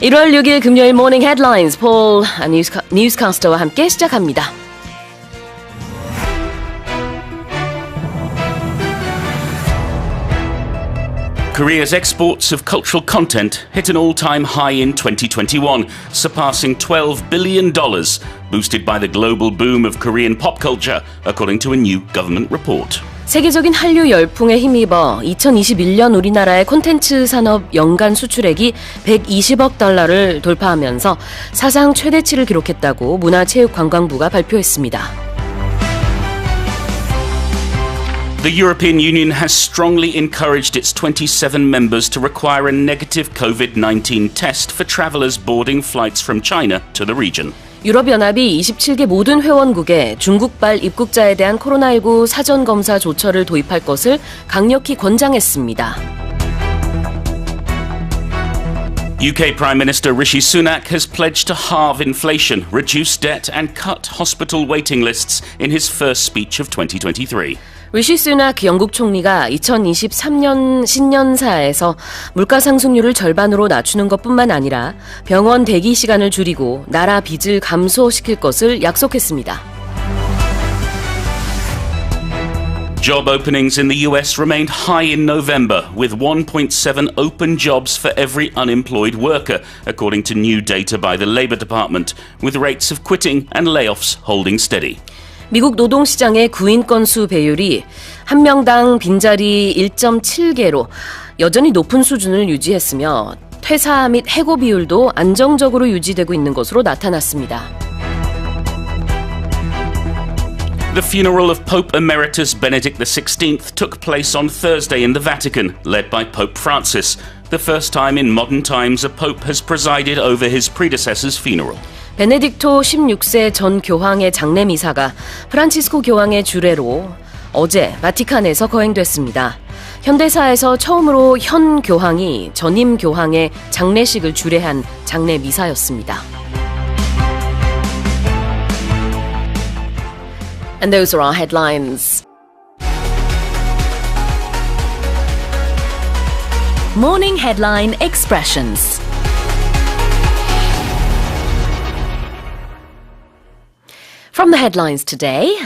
1월 6일 금요일 모닝 헤드라인스 폴 뉴스캐스터와 함께 시작합니다. Korea's exports of cultural content hit an all-time high in 2021, surpassing $12 billion, boosted by the global boom of Korean pop culture, according to a new government report. 세계적인 한류 열풍에 힘입어 2021년 우리나라의 콘텐츠 산업 연간 수출액이 120억 달러를 돌파하면서 사상 최대치를 기록했다고 문화체육관광부가 발표했습니다. The European Union has strongly encouraged its 27 members to require a negative COVID-19 test for travelers boarding flights from China to the region. 유럽연합이 27개 모든 회원국에 중국발 입국자에 대한 코로나19 사전검사 조처를 도입할 것을 강력히 권장했습니다. UK Prime Minister Rishi Sunak has pledged to halve inflation, reduce debt and cut hospital waiting lists in his first speech of 2023. 리시 수낙 영국 총리가 2023년 신년사에서 물가 상승률을 절반으로 낮추는 것뿐만 아니라 병원 대기 시간을 줄이고 나라 빚을 감소시킬 것을 약속했습니다. Job openings in the US remained high in November, with 1.7 open jobs for every unemployed worker, according to new data by the Labor Department, with rates of quitting and layoffs holding steady. 미국 노동시장의 구인 건수 배율이 한 명당 빈자리 1.7개로 여전히 높은 수준을 유지했으며 퇴사 및 해고 비율도 안정적으로 유지되고 있는 것으로 나타났습니다. The funeral of Pope Emeritus Benedict XVI took place on Thursday in the Vatican, led by Pope Francis, the first time in modern times a pope has presided over his predecessor's funeral. 베네딕토 16세 전 교황의 장례 미사가 프란치스코 교황의 주례로 어제 바티칸에서 거행됐습니다. 현대사에서 처음으로 현 교황이 전임 교황의 장례식을 주례한 장례 미사였습니다. And those are our headlines. Morning Headline Expressions. From the headlines today,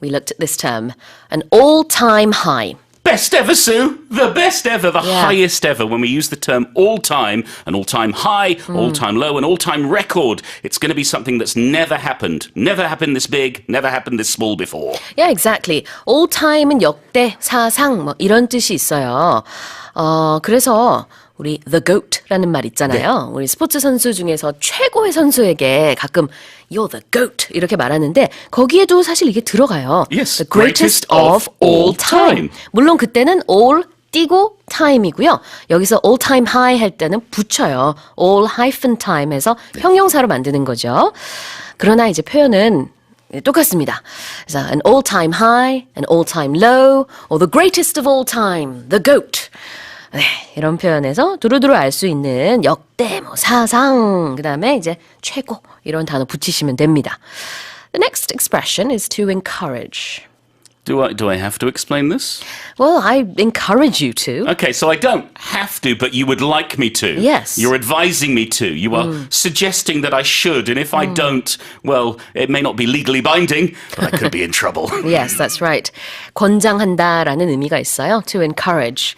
we looked at this term, an all-time high. Best ever, Sue! The best ever, the highest ever. When we use the term all-time, an all-time high, all-time low, an all-time record, it's going to be something that's never happened. Never happened this big, never happened this small before. Yeah, exactly. all-time은 역대, 사상, 뭐 이런 뜻이 있어요. 그래서 우리 the GOAT라는 말 있잖아요. 네. 우리 스포츠 선수 중에서 최고의 선수에게 가끔 You're the GOAT 이렇게 말하는데 거기에도 사실 이게 들어가요. Yes, the greatest of all time. 물론 그때는 all 띄고 time이고요. 여기서 all time high 할 때는 붙여요. all hyphen time 해서 형용사로 만드는 거죠. 그러나 이제 표현은 똑같습니다. 그래서 an all time high, an all time low, or the greatest of all time, the GOAT. 네, 이런 표현에서 두루두루 알 수 있는 역대, 뭐 사상, 그 다음에 이제 최고 이런 단어 붙이시면 됩니다. The next expression is to encourage. Do I have to explain this? Well, I encourage you to. Okay, so I don't have to, but you would like me to. Yes. You're advising me to. You are suggesting that I should, and if I don't, well, it may not be legally binding, but I could be in trouble. Yes, that's right. 권장한다라는 의미가 있어요. To encourage.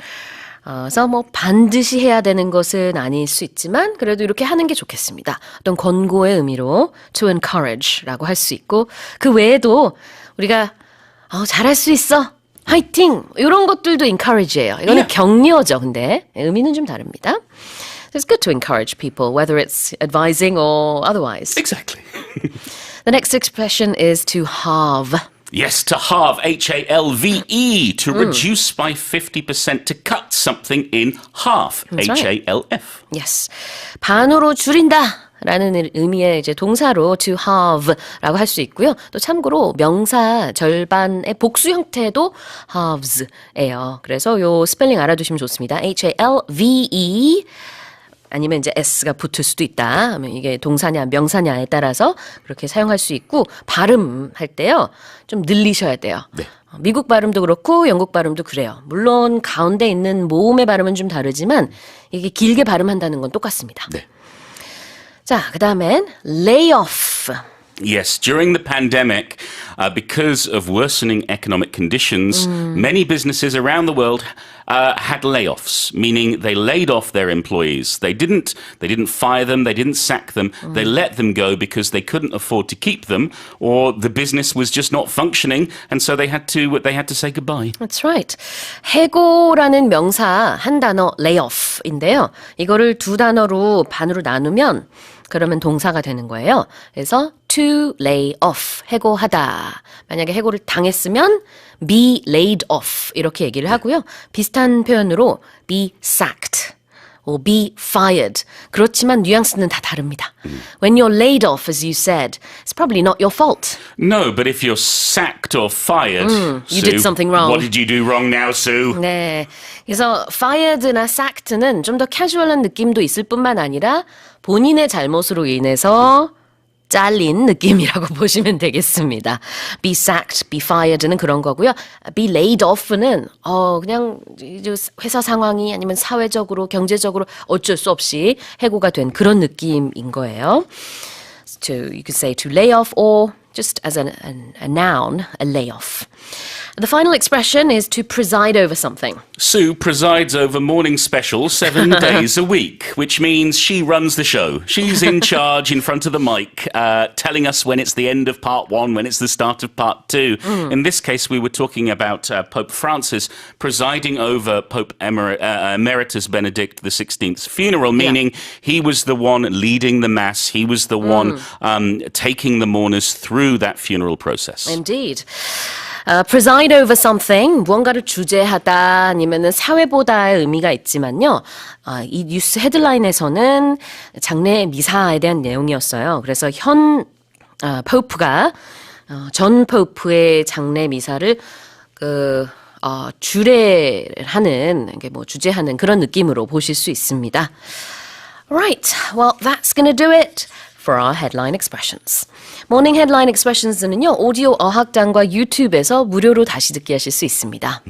그래서 뭐 반드시 해야 되는 것은 아닐 수 있지만 그래도 이렇게 하는 게 좋겠습니다. 어떤 권고의 의미로 to encourage라고 할 수 있고 그 외에도 우리가 잘할 수 있어, 화이팅 이런 것들도 encourage예요. 이거는 격려죠. 근데 의미는 좀 다릅니다. It's good to encourage people, whether it's advising or otherwise. Exactly. The next expression is to halve. Yes, to halve, H-A-L-V-E, to reduce by 50%, to cut something in half, H-A-L-F. Yes, 반으로 줄인다. 라는 의미의 이제 동사로 to halve라고 할 수 있고요. 또 참고로 명사 절반의 복수 형태도 halves예요. 그래서 요 스펠링 알아두시면 좋습니다. H-A-L-V-E 아니면 이제 s가 붙을 수도 있다. 이게 동사냐 명사냐에 따라서 그렇게 사용할 수 있고 발음할 때요. 좀 늘리셔야 돼요. 네. 미국 발음도 그렇고 영국 발음도 그래요. 물론 가운데 있는 모음의 발음은 좀 다르지만 이게 길게 발음한다는 건 똑같습니다. 네. 자, 그다음엔 layoff. Yes, during the pandemic, because of worsening economic conditions, many businesses around the world had layoffs, meaning they laid off their employees. They didn't fire them, they didn't sack them, they let them go because they couldn't afford to keep them, or the business was just not functioning, and so they had to say goodbye. That's right. 해고라는 명사 한 단어 layoff인데요. 이거를 두 단어로 반으로 나누면 그러면 동사가 되는 거예요. 그래서 to lay off, 해고하다. 만약에 해고를 당했으면 be laid off 이렇게 얘기를 하고요. 비슷한 표현으로 be sacked or be fired. 그렇지만 뉘앙스는 다 다릅니다. When you're laid off, as you said, it's probably not your fault. No, but if you're sacked or fired, you Sue, did something wrong. What did you do wrong now, Sue? 네, 그래서 fired나 sacked는 좀 더 캐주얼한 느낌도 있을 뿐만 아니라 본인의 잘못으로 인해서 잘린 느낌이라고 보시면 되겠습니다. Be sacked, be fired는 그런 거고요. Be laid off는 그냥 회사 상황이 아니면 사회적으로 경제적으로 어쩔 수 없이 해고가 된 그런 느낌인 거예요. You could say to lay off or just as a noun, a layoff. The final expression is to preside over something. Sue presides over Morning Special 7 days a week, which means she runs the show. She's in charge in front of the mic, telling us when it's the end of part 1, when it's the start of part 2. In this case, we were talking about Pope Francis presiding over Pope Emeritus Benedict XVI's funeral, meaning he was the one leading the mass. He was the one taking the mourners through that funeral process. Indeed. Preside over something, 무언가를 주재하다 아니면은 사회보다의 의미가 있지만요. 이 뉴스 헤드라인에서는 장례 미사에 대한 내용이었어요. 그래서 현 포프가 전 포프의 장례 미사를 주례하는 주재하는 그런 느낌으로 보실 수 있습니다. Right, well, that's gonna do it for our headline expressions. Morning headline expressions는요, 오디오 어학당과 유튜브에서 무료로 다시 듣기 하실 수 있습니다.